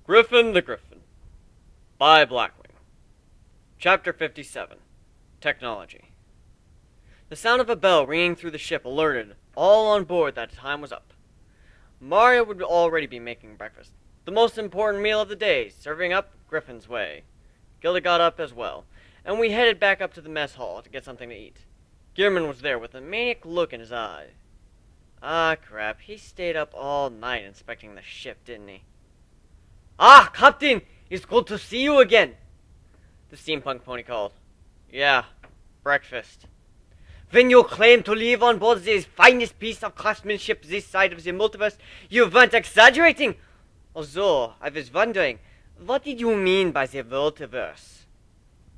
Griffin the Griffin by BlackWing. Chapter 57. Technology. The sound of a bell ringing through the ship alerted all on board that time was up. Mario would already be making breakfast, the most important meal of the day, serving up Griffin's way. Gilda got up as well, and we headed back up to the mess hall to get something to eat. Gearman was there with a maniac look in his eye. Ah, crap, he stayed up all night inspecting the ship, didn't he? Ah, Captain! It's good to see you again! The steampunk pony called. Yeah, breakfast. When you claim to live on board this finest piece of craftsmanship this side of the multiverse, you weren't exaggerating! Although, I was wondering, what did you mean by the multiverse?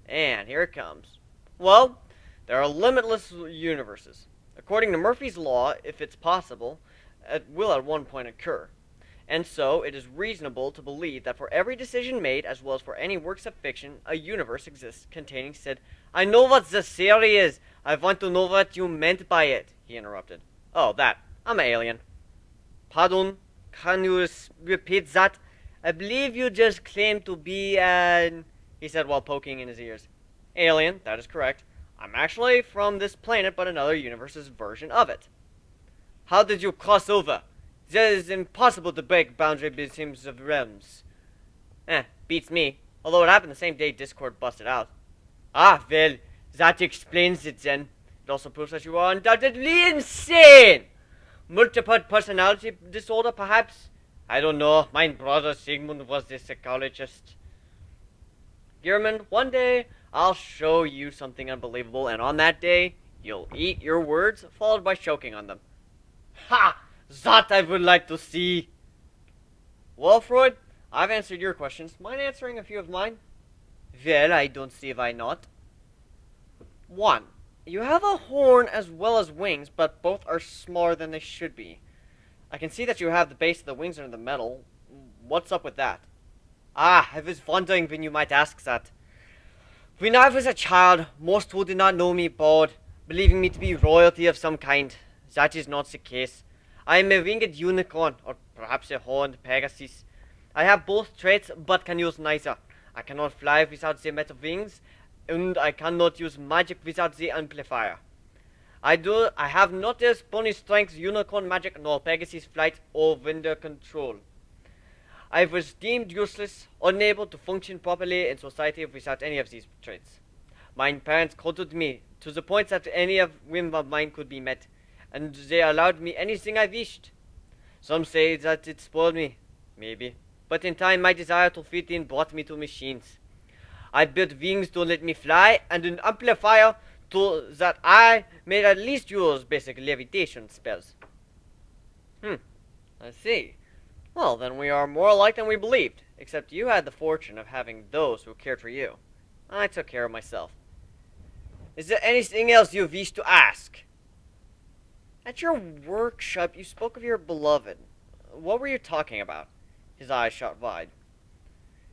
And here it comes. Well, there are limitless universes. According to Murphy's Law, if it's possible, it will at one point occur. And so, it is reasonable to believe that for every decision made, as well as for any works of fiction, a universe exists containing said. I know what the theory is. I want to know what you meant by it, he interrupted. Oh, that. I'm an alien. Pardon? Can you repeat that? I believe you just claimed to be an... he said while poking in his ears. Alien, that is correct. I'm actually from this planet, but another universe's version of it. How did you cross over? It is impossible to break boundary between the realms. Beats me. Although it happened the same day Discord busted out. Ah, well, that explains it then. It also proves that you are undoubtedly insane! Multiple personality disorder, perhaps? I don't know. My brother Sigmund was a psychologist. Gearman, one day I'll show you something unbelievable, and on that day, you'll eat your words, followed by choking on them. Ha! That I would like to see! Well, Freud, I've answered your questions. Mind answering a few of mine? Well, I don't see why not. 1. You have a horn as well as wings, but both are smaller than they should be. I can see that you have the base of the wings under the metal. What's up with that? Ah, I was wondering when you might ask that. When I was a child, most who did not know me bowed, believing me to be royalty of some kind. That is not the case. I am a winged unicorn, or perhaps a horned Pegasus. I have both traits, but can use neither. I cannot fly without the metal wings, and I cannot use magic without the amplifier. I have not the pony strength, unicorn magic, nor Pegasus flight or window control. I was deemed useless, unable to function properly in society without any of these traits. My parents courted me to the point that any whim of mine could be met, and they allowed me anything I wished. Some say that it spoiled me, maybe, but in time my desire to fit in brought me to machines. I built wings to let me fly, and an amplifier to that I may at least use basic levitation spells. I see. Well, then we are more alike than we believed, except you had the fortune of having those who cared for you. I took care of myself. Is there anything else you wish to ask? At your workshop, you spoke of your beloved. What were you talking about? His eyes shot wide.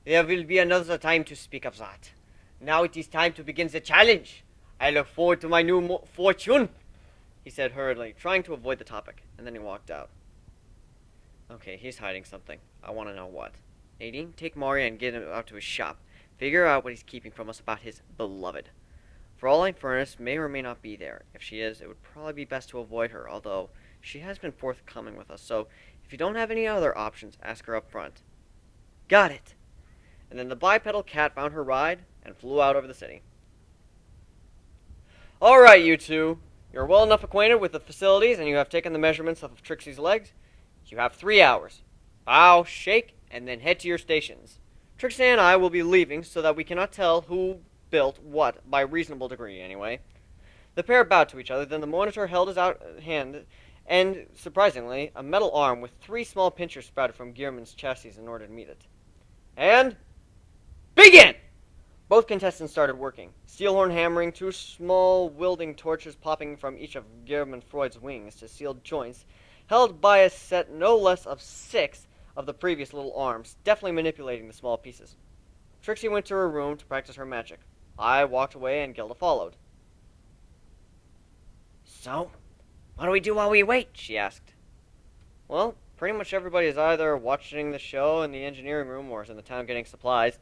There will be another time to speak of that. Now it is time to begin the challenge. I look forward to my new fortune, he said hurriedly, trying to avoid the topic, and then he walked out. Okay, he's hiding something. I want to know what. Nadine, take Mario and get him out to his shop. Figure out what he's keeping from us about his beloved. Fraulein Furnace may or may not be there. If she is, it would probably be best to avoid her, although she has been forthcoming with us, so if you don't have any other options, ask her up front. Got it! And then the bipedal cat found her ride and flew out over the city. Alright, you two. You're well enough acquainted with the facilities and you have taken the measurements of Trixie's legs. You have 3 hours. Bow, shake, and then head to your stations. Trixie and I will be leaving so that we cannot tell who built what, by reasonable degree, anyway. The pair bowed to each other, then the monitor held his out hand, and, surprisingly, a metal arm with 3 small pinchers sprouted from Gearman's chassis in order to meet it. And... begin! Both contestants started working, steel horn hammering, 2 small welding torches popping from each of Gearman Freud's wings to sealed joints, held by a set no less of 6 of the previous little arms, deftly manipulating the small pieces. Trixie went to her room to practice her magic. I walked away and Gilda followed. So, what do we do while we wait? She asked. Well, Pretty much everybody is either watching the show in the engineering room or is in the town getting supplies.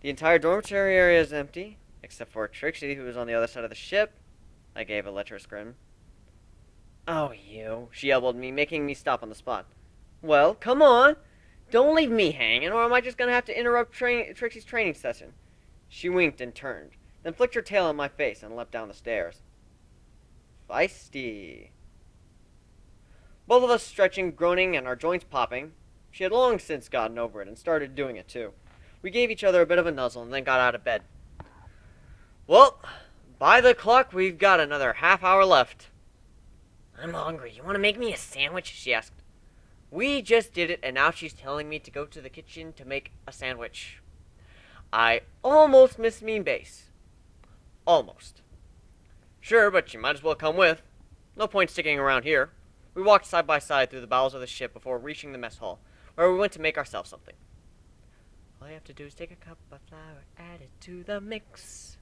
The entire dormitory area is empty, except for Trixie, who is on the other side of the ship. I gave a lecherous grin. Oh, you, she elbowed me, making me stop on the spot. Well, come on. Don't leave me hanging, or am I just going to have to interrupt Trixie's training session? She winked and turned, then flicked her tail in my face and leapt down the stairs. Feisty. Both of us stretching, groaning, and our joints popping. She had long since gotten over it and started doing it too. We gave each other a bit of a nuzzle and then got out of bed. Well, by the clock, we've got another half hour left. I'm hungry. You want to make me a sandwich? She asked. We just did it, and now she's telling me to go to the kitchen to make a sandwich. I almost missed mean base. Almost. Sure, but you might as well come with. No point sticking around here. We walked side by side through the bowels of the ship before reaching the mess hall, where we went to make ourselves something. All you have to do is take a cup of flour, add it to the mix.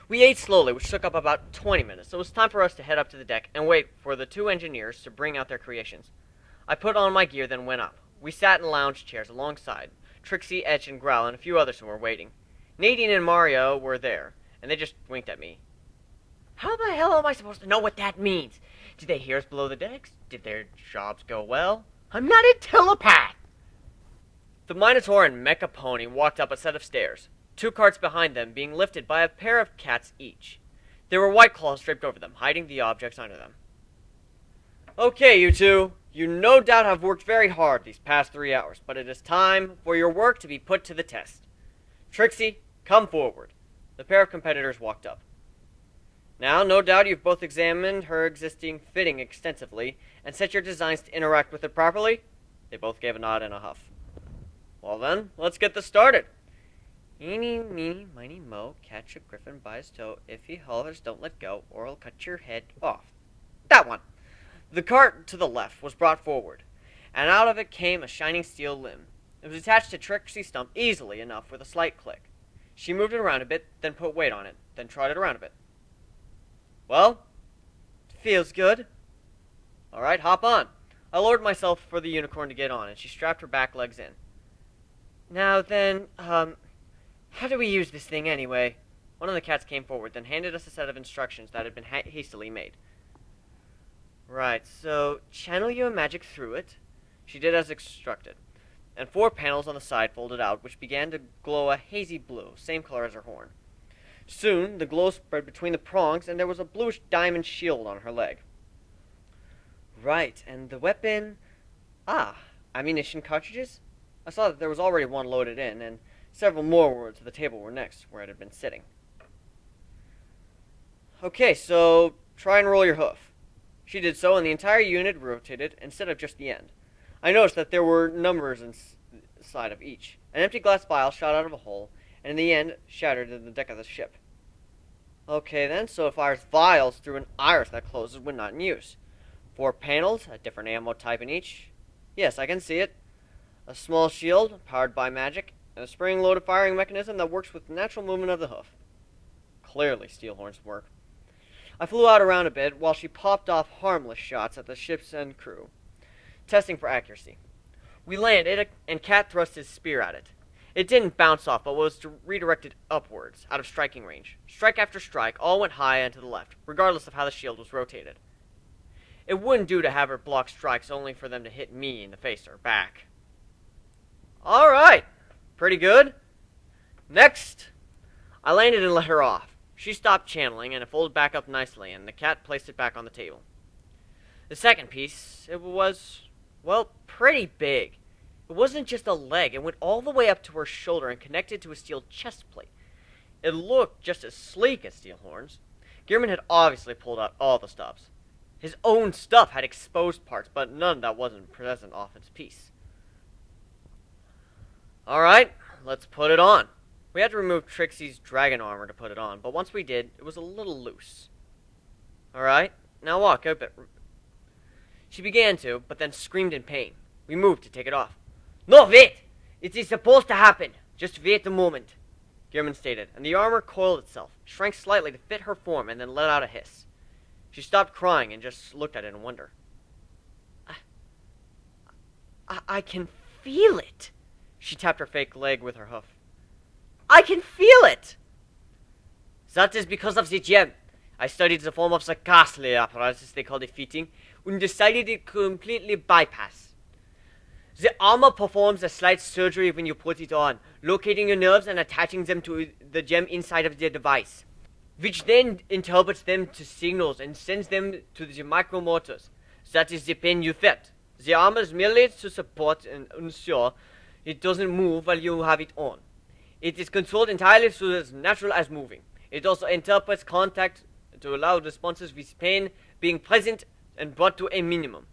We ate slowly, which took up about 20 minutes, so it was time for us to head up to the deck and wait for the two engineers to bring out their creations. I put on my gear, then went up. We sat in lounge chairs alongside Trixie, Etch, and Growl, and a few others who were waiting. Nadine and Mario were there, and they just winked at me. How the hell am I supposed to know what that means? Did they hear us below the decks? Did their jobs go well? I'm not a telepath! The Minotaur and Mecha Pony walked up a set of stairs, two carts behind them being lifted by a pair of cats each. There were white claws draped over them, hiding the objects under them. Okay, you two. You no doubt have worked very hard these past 3 hours, but it is time for your work to be put to the test. Trixie, come forward. The pair of competitors walked up. Now, no doubt you've both examined her existing fitting extensively and set your designs to interact with it properly? They both gave a nod and a huff. Well then, let's get this started. Eeny, meeny, miny, moe, catch a griffin by his toe. If he hollers, don't let go, or I'll cut your head off. That one! The cart to the left was brought forward, and out of it came a shining steel limb. It was attached to Trixie's stump easily enough with a slight click. She moved it around a bit, then put weight on it, then trotted around a bit. Well, feels good. All right, hop on. I lowered myself for the unicorn to get on, and she strapped her back legs in. Now then, how do we use this thing anyway? One of the cats came forward, then handed us a set of instructions that had been hastily made. Right, so channel your magic through it. She did as instructed, and 4 panels on the side folded out, which began to glow a hazy blue, same color as her horn. Soon, the glow spread between the prongs, and there was a bluish diamond shield on her leg. Right, and the weapon... ammunition cartridges? I saw that there was already one loaded in, and several more were to the table were next, where it had been sitting. Okay, so try and roll your hoof. She did so, and the entire unit rotated instead of just the end. I noticed that there were numbers inside of each. An empty glass vial shot out of a hole, and in the end, shattered in the deck of the ship. Okay then, so it fires vials through an iris that closes when not in use. 4 panels, a different ammo type in each. Yes, I can see it. A small shield, powered by magic, and a spring-loaded firing mechanism that works with the natural movement of the hoof. Clearly, Steelhorn's work. I flew out around a bit while she popped off harmless shots at the ship's and crew, testing for accuracy. We landed, and Cat thrust his spear at it. It didn't bounce off, but was redirected upwards, out of striking range. Strike after strike, all went high and to the left, regardless of how the shield was rotated. It wouldn't do to have her block strikes only for them to hit me in the face or back. Alright, pretty good. Next, I landed and let her off. She stopped channeling, and it folded back up nicely, and the cat placed it back on the table. The second piece, it was, well, pretty big. It wasn't just a leg, it went all the way up to her shoulder and connected to a steel chest plate. It looked just as sleek as Steelhorn's. Gearman had obviously pulled out all the stops. His own stuff had exposed parts, but none that wasn't present off its piece. Alright, let's put it on. We had to remove Trixie's dragon armor to put it on, but once we did, it was a little loose. Alright, now walk a bit. She began to, but then screamed in pain. We moved to take it off. No, wait! It is supposed to happen. Just wait a moment, Gearman stated, and the armor coiled itself, shrank slightly to fit her form, and then let out a hiss. She stopped crying and just looked at it in wonder. I can feel it. She tapped her fake leg with her hoof. I can feel it! That is because of the gem. I studied the form of the ghastly apparatus they call the fitting, and decided it completely bypass. The armor performs a slight surgery when you put it on, locating your nerves and attaching them to the gem inside of the device, which then interprets them to signals and sends them to the micromotors. That is the pen you fit. The armor is merely to support and ensure it doesn't move while you have it on. It is controlled entirely so as natural as moving. It also interprets contact to allow responses with pain being present and brought to a minimum.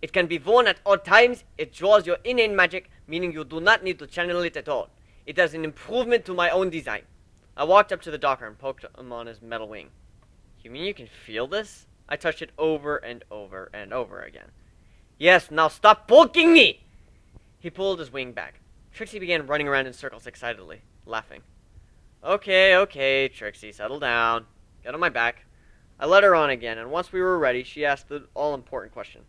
It can be worn at all times. It draws your innate magic, meaning you do not need to channel it at all. It is an improvement to my own design. I walked up to the docker and poked him on his metal wing. You mean you can feel this? I touched it over and over and over again. Yes, now stop poking me! He pulled his wing back. Trixie began running around in circles excitedly, laughing. Okay, Trixie, settle down. Get on my back. I led her on again, and once we were ready, she asked the all-important question.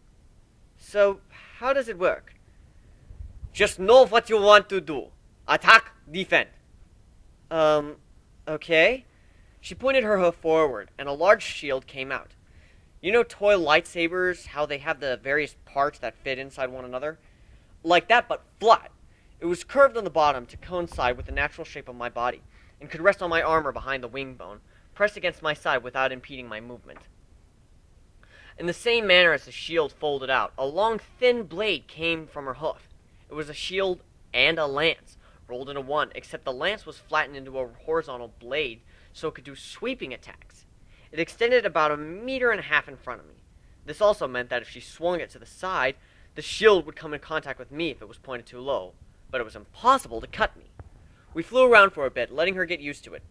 So, how does it work? Just know what you want to do. Attack, defend. Okay. She pointed her hoof forward, and a large shield came out. You know toy lightsabers, how they have the various parts that fit inside one another? Like that, but flat. It was curved on the bottom to coincide with the natural shape of my body, and could rest on my armor behind the wing bone, pressed against my side without impeding my movement. In the same manner as the shield folded out, a long, thin blade came from her hoof. It was a shield and a lance, rolled into one, except the lance was flattened into a horizontal blade so it could do sweeping attacks. It extended about 1.5 meters in front of me. This also meant that if she swung it to the side, the shield would come in contact with me if it was pointed too low, but it was impossible to cut me. We flew around for a bit, letting her get used to it,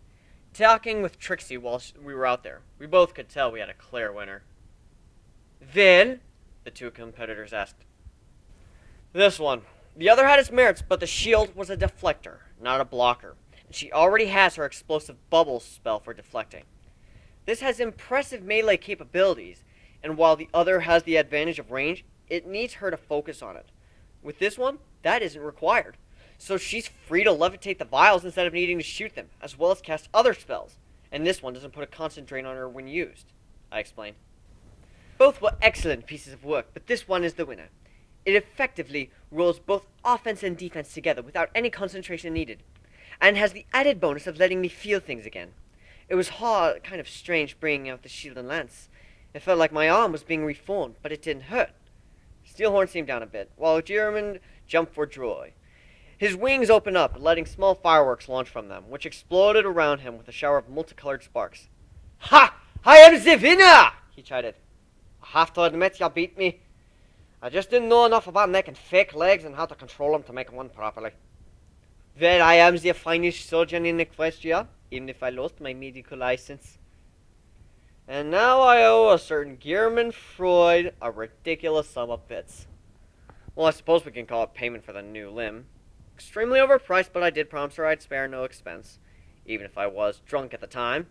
talking with Trixie while we were out there. We both could tell we had a clear winner. Well, the two competitors asked. This one. The other had its merits, but the shield was a deflector, not a blocker, and she already has her explosive bubble spell for deflecting. This has impressive melee capabilities, and while the other has the advantage of range, it needs her to focus on it. With this one, that isn't required, so she's free to levitate the vials instead of needing to shoot them, as well as cast other spells, and this one doesn't put a constant drain on her when used, I explained. Both were excellent pieces of work, but this one is the winner. It effectively rolls both offense and defense together without any concentration needed, and has the added bonus of letting me feel things again. It was kind of strange bringing out the shield and lance. It felt like my arm was being reformed, but it didn't hurt. Steelhorn seemed down a bit, while German jumped for joy. His wings opened up, letting small fireworks launch from them, which exploded around him with a shower of multicolored sparks. Ha! I am the winner! He chided. I have to admit you beat me. I just didn't know enough about making fake legs and how to control them to make one properly. Well, I am the finest surgeon in Equestria, even if I lost my medical license. And now I owe a certain Gearman Freud a ridiculous sum of bits. Well, I suppose we can call it payment for the new limb. Extremely overpriced, but I did promise her I'd spare no expense, even if I was drunk at the time.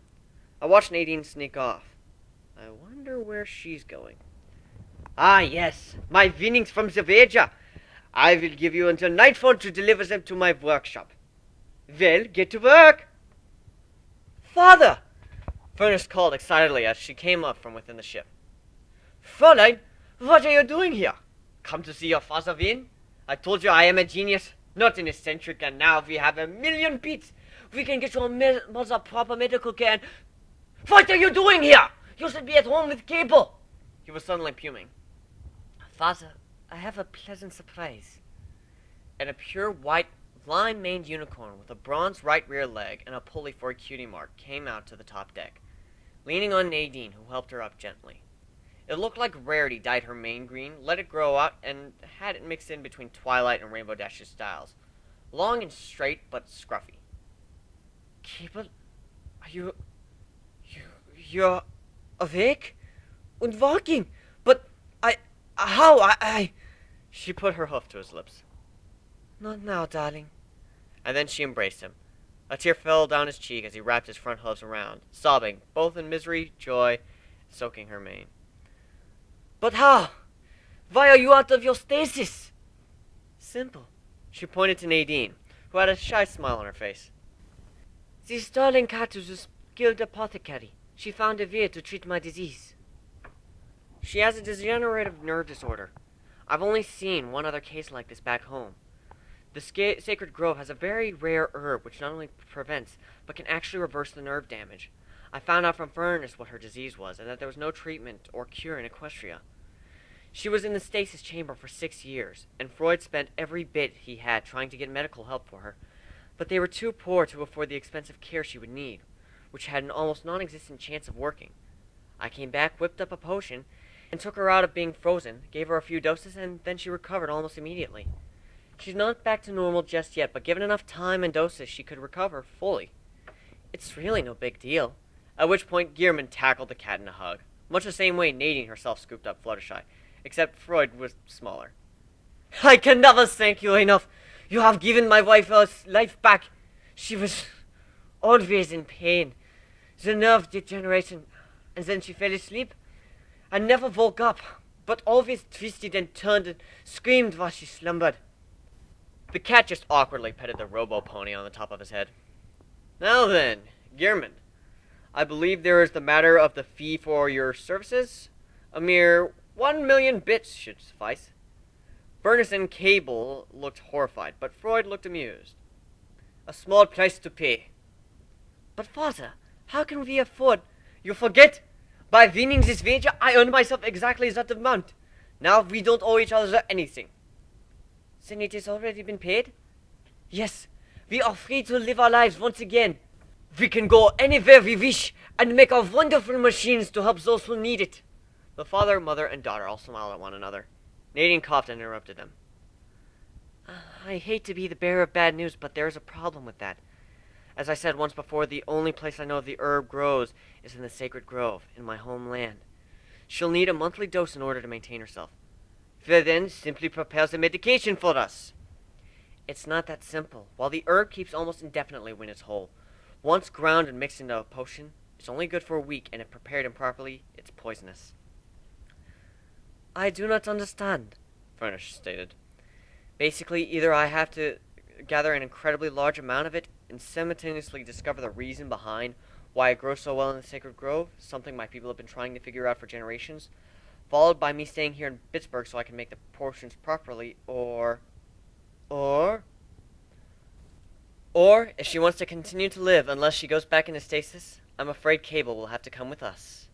I watched Nadine sneak off. I wonder where she's going. Ah, yes, my winnings from the wager. I will give you until nightfall to deliver them to my workshop. Well, get to work. Father! Furnace called excitedly as she came up from within the ship. Fräulein, what are you doing here? Come to see your father win? I told you I am a genius, not an eccentric, and now we have 1,000,000 bits. We can get your mother proper medical care and... What are you doing here? You should be at home with Cable. He was suddenly fuming. Father, I have a pleasant surprise. And a pure white, line-maned unicorn with a bronze right rear leg and a pulley for a cutie mark came out to the top deck, leaning on Nadine, who helped her up gently. It looked like Rarity dyed her mane green, let it grow out, and had it mixed in between Twilight and Rainbow Dash's styles. Long and straight, but scruffy. Cable, are you're awake? And walking? But how? She put her hoof to his lips. Not now, darling. And then she embraced him. A tear fell down his cheek as he wrapped his front hooves around, sobbing, both in misery, joy, soaking her mane. But how? Why are you out of your stasis? Simple. She pointed to Nadine, who had a shy smile on her face. The darling cat was a skilled apothecary. She found a way to treat my disease. She has a degenerative nerve disorder. I've only seen one other case like this back home. The Sacred Grove has a very rare herb which not only prevents, but can actually reverse the nerve damage. I found out from Furnace what her disease was, and that there was no treatment or cure in Equestria. She was in the stasis chamber for 6 years, and Freud spent every bit he had trying to get medical help for her, but they were too poor to afford the expensive care she would need, which had an almost non-existent chance of working. I came back, whipped up a potion, and took her out of being frozen, gave her a few doses, and then she recovered almost immediately. She's not back to normal just yet, but given enough time and doses, she could recover fully. It's really no big deal. At which point, Gearman tackled the cat in a hug, much the same way Nadine herself scooped up Fluttershy, except Freud was smaller. I can never thank you enough. You have given my wife her life back. She was always in pain. The nerve degeneration, and then she fell asleep. I never woke up, but always twisted and turned and screamed while she slumbered. The cat just awkwardly petted the robo-pony on the top of his head. Now then, Gearman, I believe there is the matter of the fee for your services. A mere 1,000,000 bits should suffice. Furnace and Cable looked horrified, but Freud looked amused. A small price to pay. But father, how can we afford... You forget! By winning this wager, I earned myself exactly that amount. Now we don't owe each other anything. Then it has already been paid? Yes, we are free to live our lives once again. We can go anywhere we wish and make our wonderful machines to help those who need it. The father, mother, and daughter all smiled at one another. Nadine coughed and interrupted them. I hate to be the bearer of bad news, but there is a problem with that. As I said once before, the only place I know the herb grows is in the Sacred Grove, in my homeland. She'll need a monthly dose in order to maintain herself. Well then, simply prepare the medication for us. It's not that simple. While the herb keeps almost indefinitely when it's whole, once ground and mixed into a potion, it's only good for a week, and if prepared improperly, it's poisonous. I do not understand, Furnish stated. Basically, either I have to gather an incredibly large amount of it and simultaneously discover the reason behind why it grows so well in the Sacred Grove, something my people have been trying to figure out for generations, followed by me staying here in Pittsburgh so I can make the portions properly, or if she wants to continue to live unless she goes back into stasis, I'm afraid Cable will have to come with us.